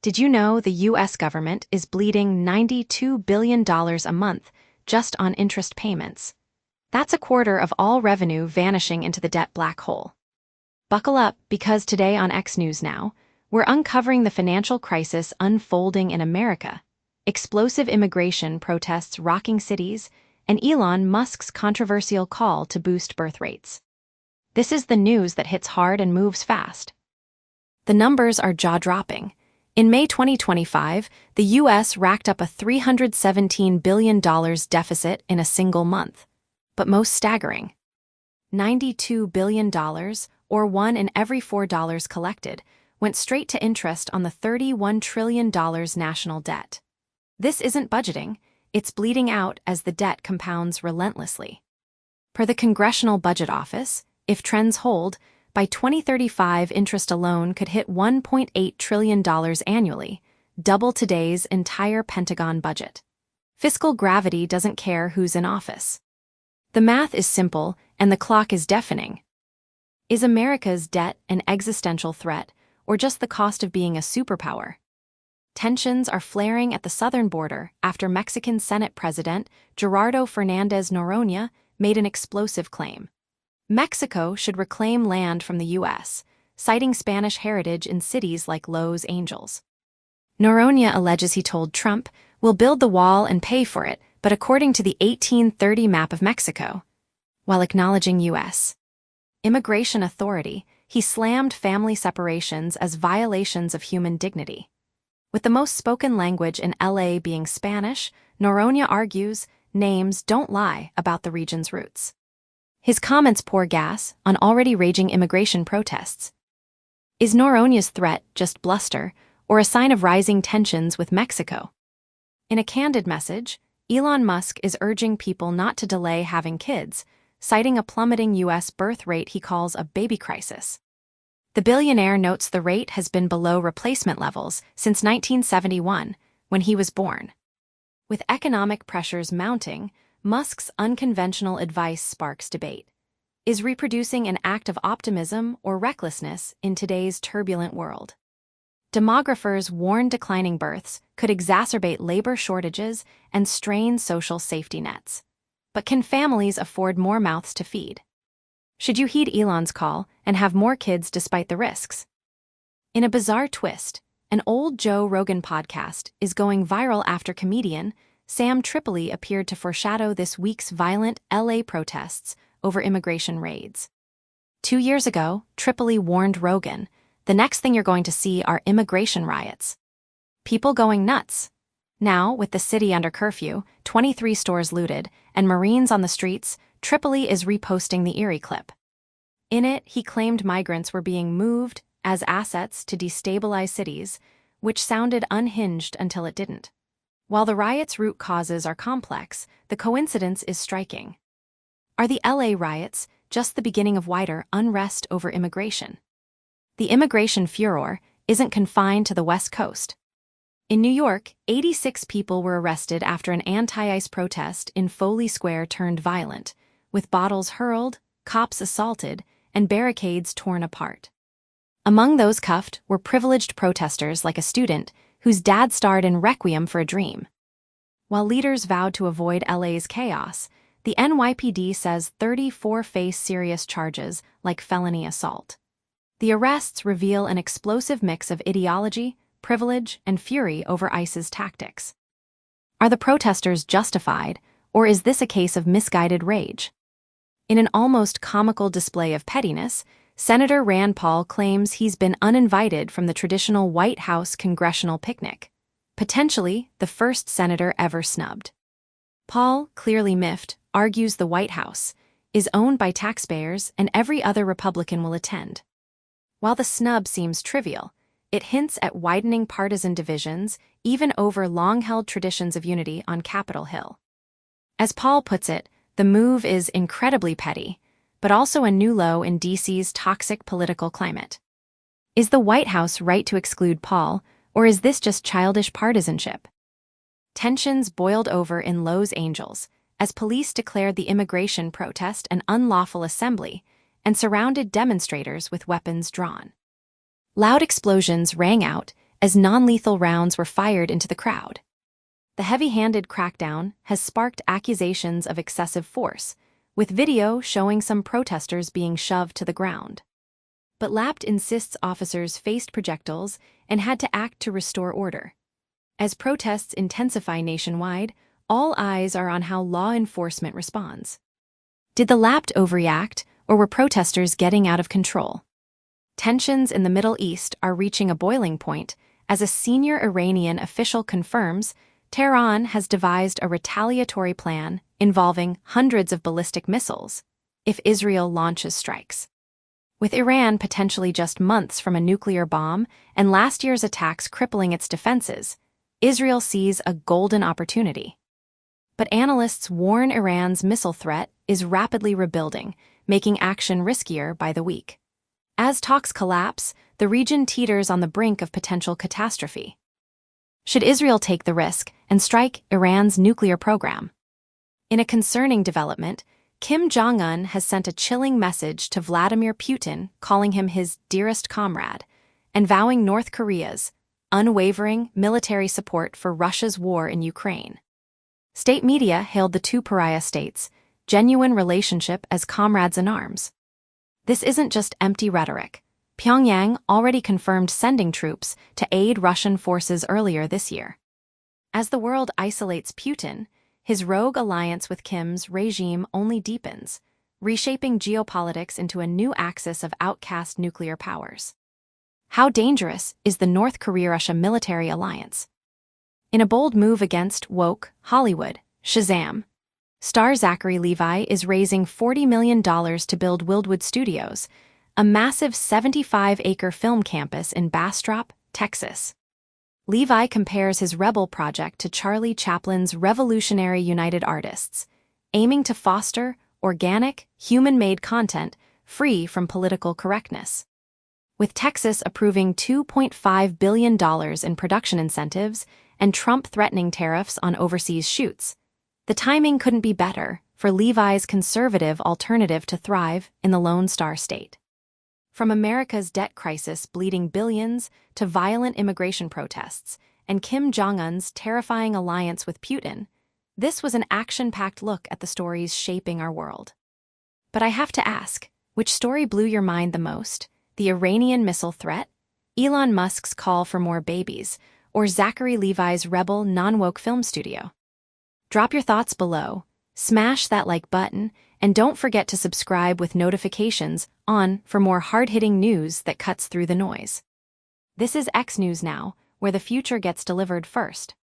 Did you know the U.S. government is bleeding $92 billion a month just on interest payments? That's a quarter of all revenue vanishing into the debt black hole. Buckle up, because today on X News Now, we're uncovering the financial crisis unfolding in America, explosive immigration protests rocking cities, and Elon Musk's controversial call to boost birth rates. This is the news that hits hard and moves fast. The numbers are jaw-dropping. In May 2025, the U.S. racked up a $317 billion deficit in a single month. But most staggering, $92 billion, or one in every $4 collected, went straight to interest on the $31 trillion national debt. This isn't budgeting, it's bleeding out as the debt compounds relentlessly. Per the Congressional Budget Office, if trends hold, by 2035 interest alone could hit $1.8 trillion annually, double today's entire Pentagon budget. Fiscal gravity doesn't care who's in office. The math is simple, and the clock is deafening. Is America's debt an existential threat, or just the cost of being a superpower? Tensions are flaring at the southern border after Mexican Senate President Gerardo Fernández Noroña made an explosive claim. Mexico should reclaim land from the U.S., citing Spanish heritage in cities like Los Angeles. Noroña alleges he told Trump, "We'll build the wall and pay for it, but according to the 1830 map of Mexico," while acknowledging U.S. immigration authority. He slammed family separations as violations of human dignity. With the most spoken language in LA being Spanish, Noroña argues names don't lie about the region's roots. His comments pour gas on already raging immigration protests. Is Noroña's threat just bluster, or a sign of rising tensions with Mexico? In a candid message, Elon Musk is urging people not to delay having kids, citing a plummeting U.S. birth rate he calls a baby crisis. The billionaire notes the rate has been below replacement levels since 1971, when he was born. With economic pressures mounting, Musk's unconventional advice sparks debate. Is reproducing an act of optimism or recklessness in today's turbulent world? Demographers warn declining births could exacerbate labor shortages and strain social safety nets. But can families afford more mouths to feed? Should you heed Elon's call and have more kids despite the risks? In a bizarre twist, an old Joe Rogan podcast is going viral after comedian Sam Tripoli appeared to foreshadow this week's violent LA protests over immigration raids. 2 years ago, Tripoli warned Rogan, "The next thing you're going to see are immigration riots." People going nuts. Now, with the city under curfew, 23 stores looted, and Marines on the streets, Tripoli is reposting the eerie clip. In it, he claimed migrants were being moved as assets to destabilize cities, which sounded unhinged until it didn't. While the riot's root causes are complex, the coincidence is striking. Are the LA riots just the beginning of wider unrest over immigration? The immigration furor isn't confined to the West Coast. In New York, 86 people were arrested after an anti-ICE protest in Foley Square turned violent, with bottles hurled, cops assaulted, and barricades torn apart. Among those cuffed were privileged protesters like a student whose dad starred in Requiem for a Dream. While leaders vowed to avoid LA's chaos, the NYPD says 34 face serious charges like felony assault. The arrests reveal an explosive mix of ideology, privilege, and fury over ICE's tactics. Are the protesters justified, or is this a case of misguided rage? In an almost comical display of pettiness, Senator Rand Paul claims he's been uninvited from the traditional White House congressional picnic, potentially the first senator ever snubbed. Paul, clearly miffed, argues the White House is owned by taxpayers and every other Republican will attend. While the snub seems trivial, it hints at widening partisan divisions even over long-held traditions of unity on Capitol Hill. As Paul puts it, the move is incredibly petty, but also a new low in DC's toxic political climate. Is the White House right to exclude Paul, or is this just childish partisanship? Tensions boiled over in Los Angeles as police declared the immigration protest an unlawful assembly and surrounded demonstrators with weapons drawn. Loud explosions rang out, as non-lethal rounds were fired into the crowd. The heavy-handed crackdown has sparked accusations of excessive force, with video showing some protesters being shoved to the ground. But Lapt insists officers faced projectiles and had to act to restore order. As protests intensify nationwide, all eyes are on how law enforcement responds. Did the Lapt overreact, or were protesters getting out of control? Tensions in the Middle East are reaching a boiling point as a senior Iranian official confirms Tehran has devised a retaliatory plan involving hundreds of ballistic missiles if Israel launches strikes. With Iran potentially just months from a nuclear bomb and last year's attacks crippling its defenses, Israel sees a golden opportunity. But analysts warn Iran's missile threat is rapidly rebuilding, making action riskier by the week. As talks collapse, the region teeters on the brink of potential catastrophe. Should Israel take the risk and strike Iran's nuclear program? In a concerning development, Kim Jong-Un has sent a chilling message to Vladimir Putin, calling him his dearest comrade, and vowing North Korea's unwavering military support for Russia's war in Ukraine. State media hailed the two pariah states' genuine relationship as comrades in arms. This isn't just empty rhetoric. Pyongyang already confirmed sending troops to aid Russian forces earlier this year. As the world isolates Putin, his rogue alliance with Kim's regime only deepens, reshaping geopolitics into a new axis of outcast nuclear powers. How dangerous is the North Korea-Russia military alliance? In a bold move against woke Hollywood, Shazam! Star Zachary Levi is raising $40 million to build Wildwood Studios, a massive 75-acre film campus in Bastrop, Texas. Levi compares his Rebel project to Charlie Chaplin's Revolutionary United Artists, aiming to foster organic, human-made content free from political correctness. With Texas approving $2.5 billion in production incentives and Trump threatening tariffs on overseas shoots, the timing couldn't be better for Levi's conservative alternative to thrive in the Lone Star State. From America's debt crisis bleeding billions to violent immigration protests and Kim Jong-un's terrifying alliance with Putin, this was an action-packed look at the stories shaping our world. But I have to ask, which story blew your mind the most? The Iranian missile threat, Elon Musk's call for more babies, or Zachary Levi's Rebel non-woke film studio? Drop your thoughts below, smash that like button, and don't forget to subscribe with notifications on for more hard-hitting news that cuts through the noise. This is X News Now, where the future gets delivered first.